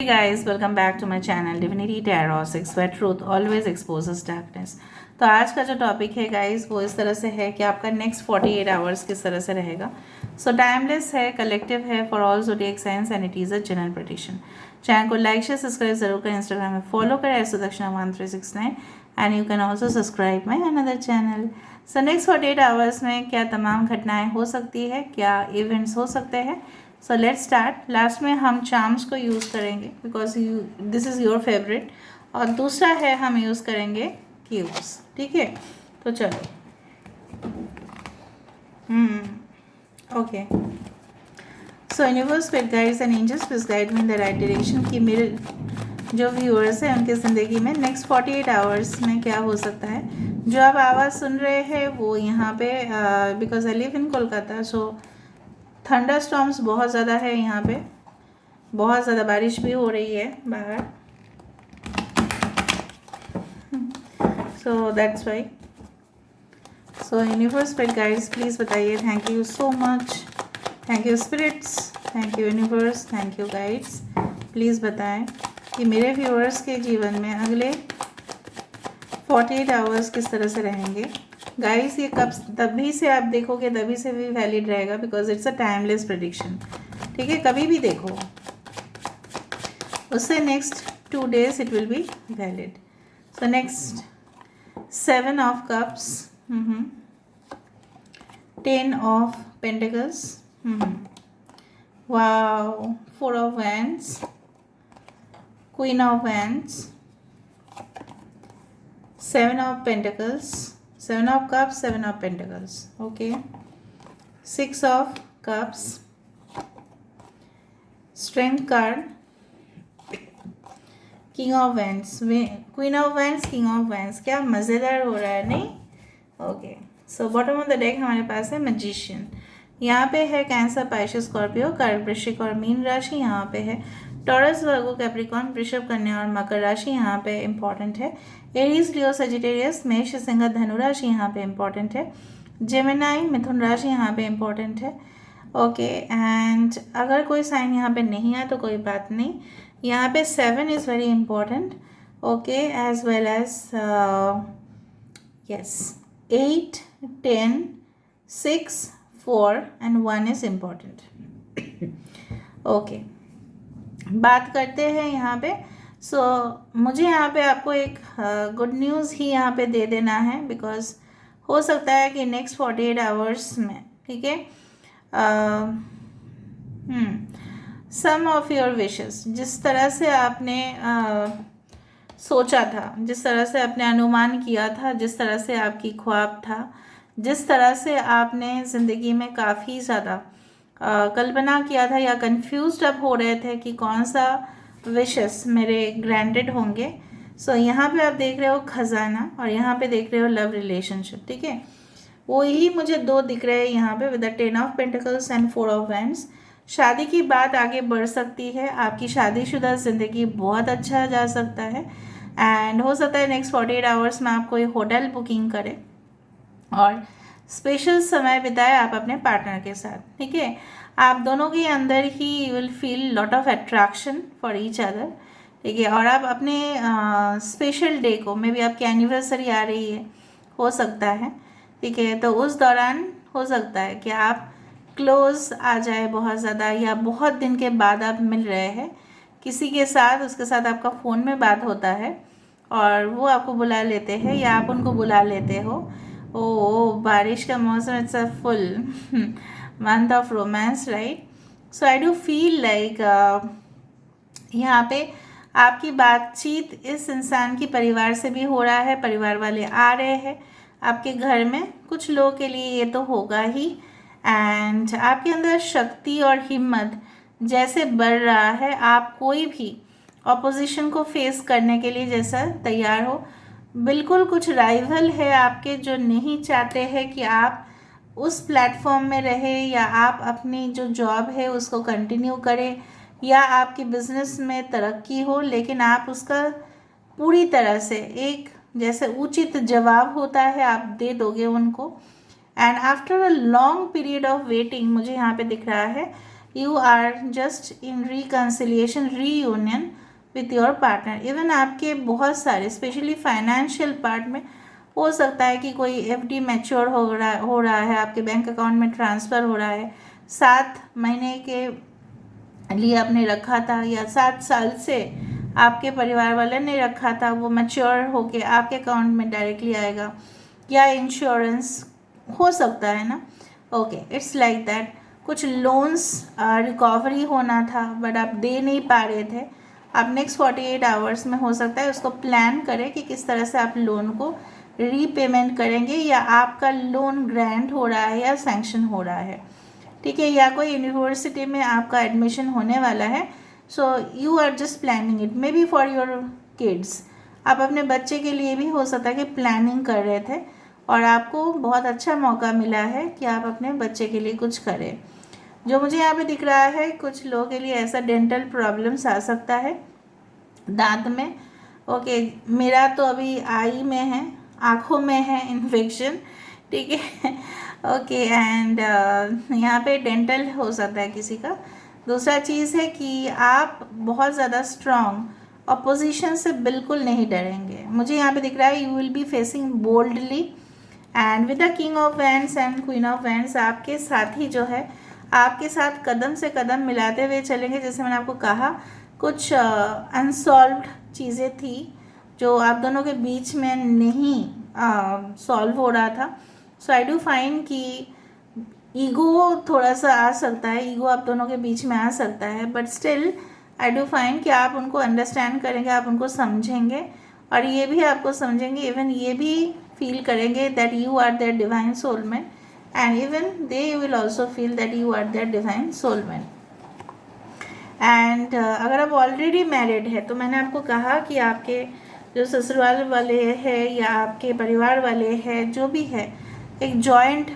Hey guys, welcome back to my channel Divinity Tarot 6 where truth always exposes darkness। तो आज का जो topic है गाइस वो इस तरह से है कि आपका नेक्स्ट 48 आवर्स किस तरह से रहेगा। सो टाइमलेस है, कलेक्टिव है for all zodiac science and it is a general prediction. Channel को लाइक शेयर सब्सक्राइब जरूर करें, इंस्टाग्राम में फॉलो करें Sudakshina 1369 and you can also subscribe my another channel. So next 48 hours में क्या तमाम घटनाएँ हो सकती है, क्या इवेंट्स हो सकते हैं। So let's start. लास्ट में हम चार्म्स को यूज़ करेंगे because this is your favourite, और दूसरा है हम यूज़ करेंगे क्यूब्स। ठीक है, तो चलो। Okay, so universe with guides and angels please guide me in the right direction कि मेरे जो व्यूअर्स हैं उनकी ज़िंदगी में नेक्स्ट 48 आवर्स में क्या हो सकता है। जो आप आवाज़ सुन रहे हैं वो यहाँ पे because I live in Kolkata, so thunder storms बहुत ज़्यादा है यहाँ पे, बहुत ज़्यादा बारिश भी हो रही है बाहर। So that's why. So universe spirit guides please बताइए। Thank you so much, thank you spirits, thank you universe, thank you guides. Please बताएं कि मेरे व्यूअर्स के जीवन में अगले 48 आवर्स किस तरह से रहेंगे। गाइस ये कब तभी से आप देखोगे तभी से भी वैलिड रहेगा because it's a timeless prediction. ठीक है, कभी भी देखो, उससे next 2 days it will be valid. So next 7 of cups, 10 of pentacles, wow, 4 of wands, queen of wands, 7 of pentacles, 7 of cups, 7 of pentacles, okay, 6 of cups, strength card, king of wands, queen of wands, king of wands। क्या मज़ेदार हो रहा है नहीं? Okay, so bottom of the deck हमारे पास है magician. यहाँ पे है कैंसर, पाइसेस, स्कॉर्पियो, कर्क, वृश्चिक और मीन राशि। यहाँ पे है टॉरस, वर्गो, कैप्रिकॉर्न, वृषभ, कन्या और मकर राशि यहाँ पे इंपॉर्टेंट है। एरीज, लियो, सजिटेरियस, मेष, सिंह, धनु राशि यहाँ पे इंपॉर्टेंट है। जेमिनाई, मिथुन राशि यहाँ पे इंपॉर्टेंट है। ओके, एंड अगर कोई साइन यहाँ पे नहीं है तो कोई बात नहीं। यहाँ पे 7 is very important, okay, as well as yes 8, 10, 6, 4 and 1 is important. Okay, बात करते हैं यहाँ पे। सो मुझे यहाँ पे आपको एक गुड न्यूज़ ही यहाँ पे दे देना है बिकॉज हो सकता है कि नेक्स्ट 48 आवर्स में, ठीक है, सम ऑफ योर विशेस, जिस तरह से आपने सोचा था, जिस तरह से आपने अनुमान किया था, जिस तरह से आपकी ख्वाब था, जिस तरह से आपने ज़िंदगी में काफ़ी ज़्यादा कल्पना किया था या कंफ्यूज्ड अब हो रहे थे कि कौन सा विशेस मेरे ग्रांटेड होंगे। सो यहाँ पे आप देख रहे हो खजाना और यहाँ पे देख रहे हो लव रिलेशनशिप। ठीक है, वो ही मुझे 2 दिख रहे हैं यहाँ पे with the 10 of pentacles and 4 of wands. शादी की बात आगे बढ़ सकती है, आपकी शादीशुदा ज़िंदगी बहुत अच्छा जा सकता है एंड हो सकता है नेक्स्ट 48 आवर्स में आप कोई होटल बुकिंग करें और स्पेशल समय बिताए आप अपने पार्टनर के साथ। ठीक है, आप दोनों के अंदर ही you will feel lot of attraction for each other. ठीक है, और आप अपने स्पेशल डे को, मे बी आपकी एनिवर्सरी आ रही है, हो सकता है, ठीक है, तो उस दौरान हो सकता है कि आप क्लोज आ जाए बहुत ज़्यादा, या बहुत दिन के बाद आप मिल रहे हैं किसी के साथ, उसके साथ आपका फ़ोन में बात होता है और वो आपको बुला लेते हैं या आप उनको बुला लेते हो। ओ बारिश का मौसम, it's a full month of romance, right? So I do feel like यहाँ पे आपकी बातचीत इस इंसान की परिवार से भी हो रहा है, परिवार वाले आ रहे हैं आपके घर में, कुछ लोगों के लिए ये तो होगा ही। एंड आपके अंदर शक्ति और हिम्मत जैसे बढ़ रहा है, आप कोई भी ऑपोजिशन को फेस करने के लिए जैसा तैयार हो। बिल्कुल कुछ राइवल है आपके जो नहीं चाहते हैं कि आप उस प्लेटफॉर्म में रहे या आप अपनी जो जॉब है उसको कंटिन्यू करें या आपकी बिजनेस में तरक्की हो, लेकिन आप उसका पूरी तरह से एक जैसे उचित जवाब होता है आप दे दोगे उनको। And after a long period of waiting मुझे यहाँ पे दिख रहा है you are just in reconciliation, reunion with your partner. Even आपके बहुत सारे स्पेशली फाइनेंशियल पार्ट में हो सकता है कि कोई एफडी मैच्योर हो रहा है, आपके बैंक अकाउंट में ट्रांसफ़र हो रहा है, 7 महीने के लिए आपने रखा था या 7 साल से आपके परिवार वाले ने रखा था, वो मैच्योर होके आपके अकाउंट में डायरेक्टली आएगा, या इंश्योरेंस हो सकता है ना। Okay, it's like that. कुछ लोन्स रिकवरी होना था बट आप दे नहीं पा रहे थे, आप नेक्स्ट 48 आवर्स में हो सकता है उसको प्लान करें कि किस तरह से आप लोन को रीपेमेंट करेंगे, या आपका लोन ग्रांट हो रहा है या सैंक्शन हो रहा है, ठीक है, या कोई यूनिवर्सिटी में आपका एडमिशन होने वाला है। So you are just planning it, maybe for your kids. आप अपने बच्चे के लिए भी हो सकता है कि प्लानिंग कर रहे थे और आपको बहुत अच्छा मौका मिला है कि आप अपने बच्चे के लिए कुछ करें। जो मुझे यहाँ पे दिख रहा है, कुछ लोगों के लिए ऐसा डेंटल प्रॉब्लम्स आ सकता है दांत में। ओके, मेरा तो अभी आई में है, आँखों में है इन्फेक्शन, ठीक है। ओके, एंड यहाँ पे डेंटल हो सकता है किसी का। दूसरा चीज़ है कि आप बहुत ज़्यादा स्ट्रॉन्ग अपोजिशन से बिल्कुल नहीं डरेंगे। मुझे यहाँ पे दिख रहा है you will be facing boldly and with the king of wands and queen of wands. आपके साथ ही जो है आपके साथ कदम से कदम मिलाते हुए चलेंगे। जैसे मैंने आपको कहा, कुछ अनसॉल्व्ड चीज़ें थी जो आप दोनों के बीच में नहीं सॉल्व हो रहा था। सो आई डू फाइंड कि ईगो थोड़ा सा आ सकता है, ईगो आप दोनों के बीच में आ सकता है, but still I do find कि आप उनको अंडरस्टैंड करेंगे, आप उनको समझेंगे और ये भी आपको समझेंगे, इवन ये भी फील करेंगे that you are their divine soulmate and even they will also feel that you are their divine soulmate. And अगर आप ऑलरेडी मैरिड है तो मैंने आपको कहा कि आपके जो ससुराल वाले हैं या आपके परिवार वाले हैं, जो भी है, एक जॉइंट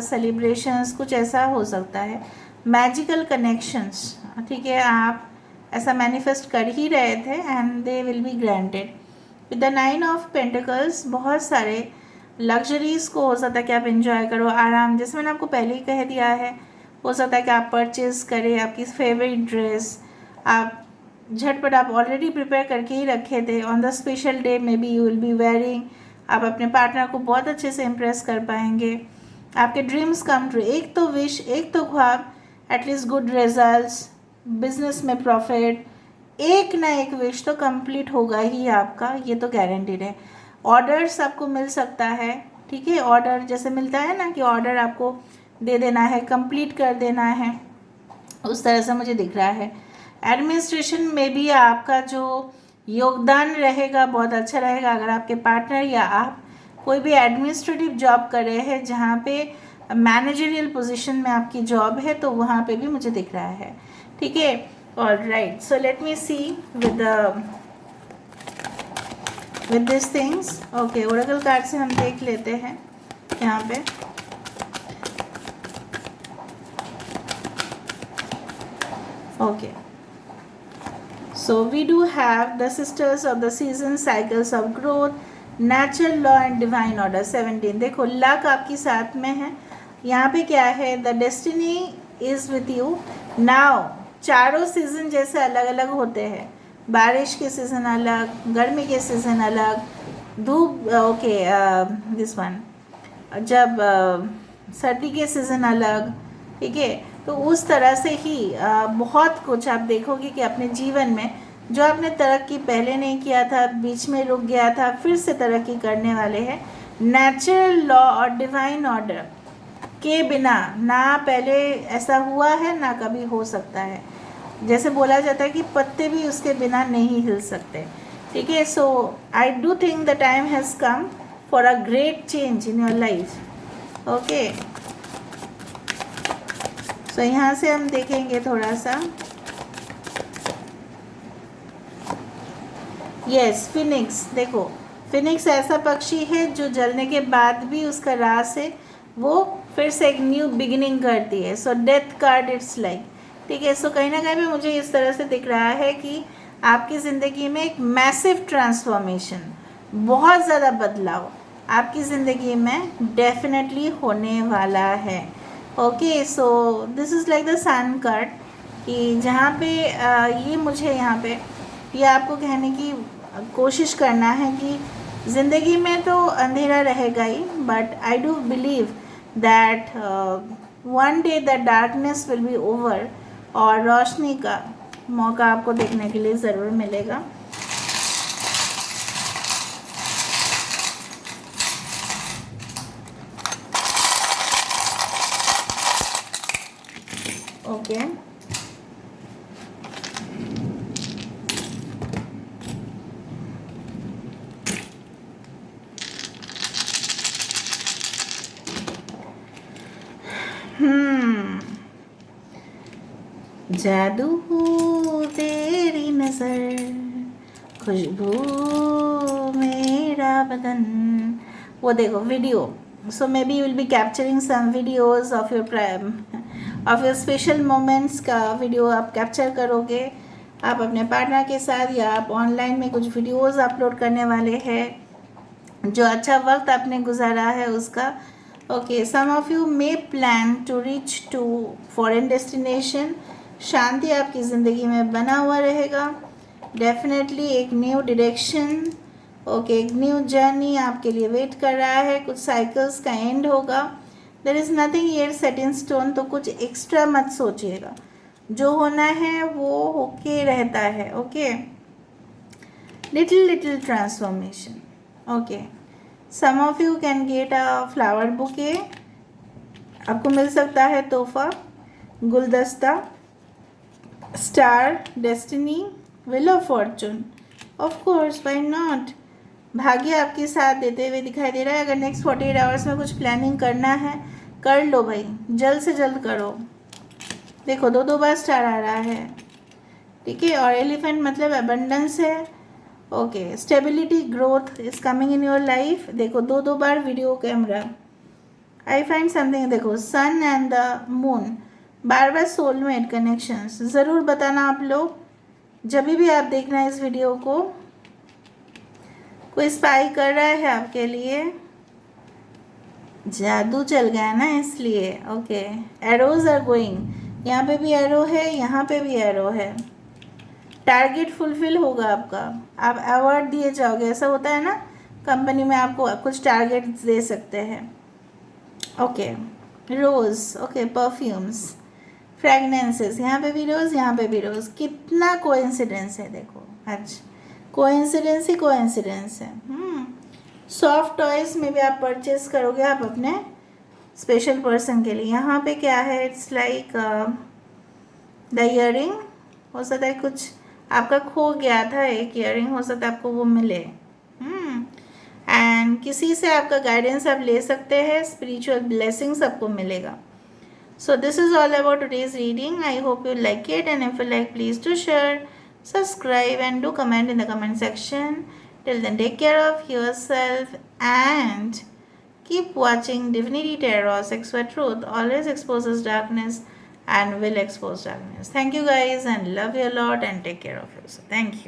सेलिब्रेशंस कुछ ऐसा हो सकता है, मैजिकल कनेक्शंस, ठीक है, आप ऐसा मैनिफेस्ट कर ही रहे थे and they will be granted. With the 9 of pentacles बहुत सारे लग्जरीज को हो सकता है कि आप एंजॉय करो, आराम, जैसे मैंने आपको पहले ही कह दिया है, हो सकता है कि आप परचेज करें आपकी फेवरेट ड्रेस, आप झटपट आप ऑलरेडी प्रिपेयर करके ही रखे थे, on the special day may be you will B wearing, आप अपने पार्टनर को बहुत अच्छे से इम्प्रेस कर पाएंगे, आपके ड्रीम्स कम ट्रू। एक तो विश, एक तो ख्वाब, एटलीस्ट गुड रिजल्ट्स, बिजनेस में प्रॉफिट, एक ना एक विश तो कंप्लीट होगा ही आपका, ये तो गारंटीड है। ऑर्डर्स आपको मिल सकता है, ठीक है, ऑर्डर जैसे मिलता है ना कि ऑर्डर आपको दे देना है, कंप्लीट कर देना है, उस तरह से मुझे दिख रहा है। एडमिनिस्ट्रेशन में भी आपका जो योगदान रहेगा बहुत अच्छा रहेगा। अगर आपके पार्टनर या आप कोई भी एडमिनिस्ट्रेटिव जॉब कर रहे हैं जहाँ पे मैनेजरियल पोजीशन में आपकी जॉब है, तो वहाँ पे भी मुझे दिख रहा है, ठीक है। Alright, so let me see with this things. Okay, oracle card से हम देख लेते हैं यहाँ पे। Okay, so we do have the sisters of the season, cycles of growth, natural law and divine order 17। देखो, लक आपकी साथ में है, यहाँ पे क्या है, the destiny is with you now. चारों सीजन जैसे अलग अलग होते हैं, बारिश के सीज़न अलग, गर्मी के सीज़न अलग, धूप, ओके, दिस वन, जब सर्दी के सीज़न अलग, ठीक है। तो उस तरह से ही बहुत कुछ आप देखोगे कि अपने जीवन में जो आपने तरक्की पहले नहीं किया था, बीच में रुक गया था, फिर से तरक्की करने वाले हैं। नेचुरल लॉ और डिवाइन ऑर्डर के बिना ना पहले ऐसा हुआ है ना कभी हो सकता है। जैसे बोला जाता है कि पत्ते भी उसके बिना नहीं हिल सकते, ठीक है। So I do think the time has come for a great change in your life. Okay, so यहाँ से हम देखेंगे थोड़ा सा। यस, फिनिक्स, देखो, फिनिक्स ऐसा पक्षी है जो जलने के बाद भी उसका रास है, वो फिर से एक न्यू बिगिनिंग करती है। So death card it's like, ठीक है। सो कहीं ना कहीं भी मुझे इस तरह से दिख रहा है कि आपकी ज़िंदगी में एक मैसिव ट्रांसफॉर्मेशन, बहुत ज़्यादा बदलाव आपकी ज़िंदगी में डेफिनेटली होने वाला है। Okay, so this is like the sun cut, कि जहाँ पे ये मुझे यहाँ पे ये आपको कहने की कोशिश करना है कि ज़िंदगी में तो अंधेरा रहेगा ही, but I do believe that one day the darkness will be over, और रोशनी का मौका आपको देखने के लिए ज़रूर मिलेगा। ओके, जादू तेरी नज़र, खुशबू मेरा बदन, वो देखो video. So maybe you will be capturing some videos of your special moments का वीडियो आप कैप्चर करोगे, आप अपने पार्टनर के साथ, या आप ऑनलाइन में कुछ वीडियोस अपलोड करने वाले हैं जो अच्छा वक्त आपने गुजारा है उसका। Okay, some of you may plan to reach to foreign destination. शांति आपकी ज़िंदगी में बना हुआ रहेगा, डेफिनेटली एक न्यू डायरेक्शन, ओके, एक न्यू जर्नी आपके लिए वेट कर रहा है, कुछ साइकिल्स का एंड होगा। There is nothing here set in stone, तो कुछ एक्स्ट्रा मत सोचिएगा, जो होना है वो होके रहता है। Okay, little transformation. Okay, some of you can get a flower bouquet, आपको मिल सकता है तोहफा, गुलदस्ता, star, destiny, wheel of fortune, of course, why not. भाग्य आपके साथ देते हुए दिखाई दे रहा है। अगर नेक्स्ट 48 आवर्स में कुछ प्लानिंग करना है कर लो भाई, जल्द से जल्द करो। देखो दो बार स्टार आ रहा है, ठीक है, और एलिफेंट मतलब अबंडेंस है। Okay, stability, growth is coming in your life. देखो दो बार video camera, I find something. देखो सन एंड द मून, बार बार सोलमेट कनेक्शंस। ज़रूर बताना आप लोग, जब भी आप देखना इस वीडियो को, कोई स्पाई कर रहा है आपके लिए, जादू चल गया ना इसलिए। ओके, एरोज आर गोइंग, यहाँ पे भी एरो है, यहाँ पे भी एरो है। टारगेट फुलफिल होगा आपका, आप अवार्ड दिए जाओगे। ऐसा होता है ना, कंपनी में आपको कुछ टारगेट दे सकते हैं। ओके, रोज़, ओके, परफ्यूम्स, फ्रेगनेंसेस, यहाँ पे भी रोज़, यहाँ पे भी रोज़। कितना कोइंसिडेंस है देखो, आज कोइंसिडेंस ही कोइंसिडेंस है। सॉफ्ट टॉयज़ में भी आप परचेज करोगे आप अपने स्पेशल पर्सन के लिए। यहाँ पे क्या है, इट्स लाइक द ईयरिंग, हो सकता है कुछ आपका खो गया था, एक ईयरिंग हो सकता है आपको वो मिले। एंड किसी से आपका गाइडेंस आप ले सकते हैं, स्पिरिचुअल ब्लेसिंग्स आपको मिलेगा। So this is all about today's reading. I hope you like it, and if you like, please do share, subscribe, and do comment in the comment section. Till then, take care of yourself and keep watching Divinity Tarot, Sex for Truth. Always exposes darkness and will expose darkness. Thank you guys, and love you a lot, and take care of yourself. Thank you.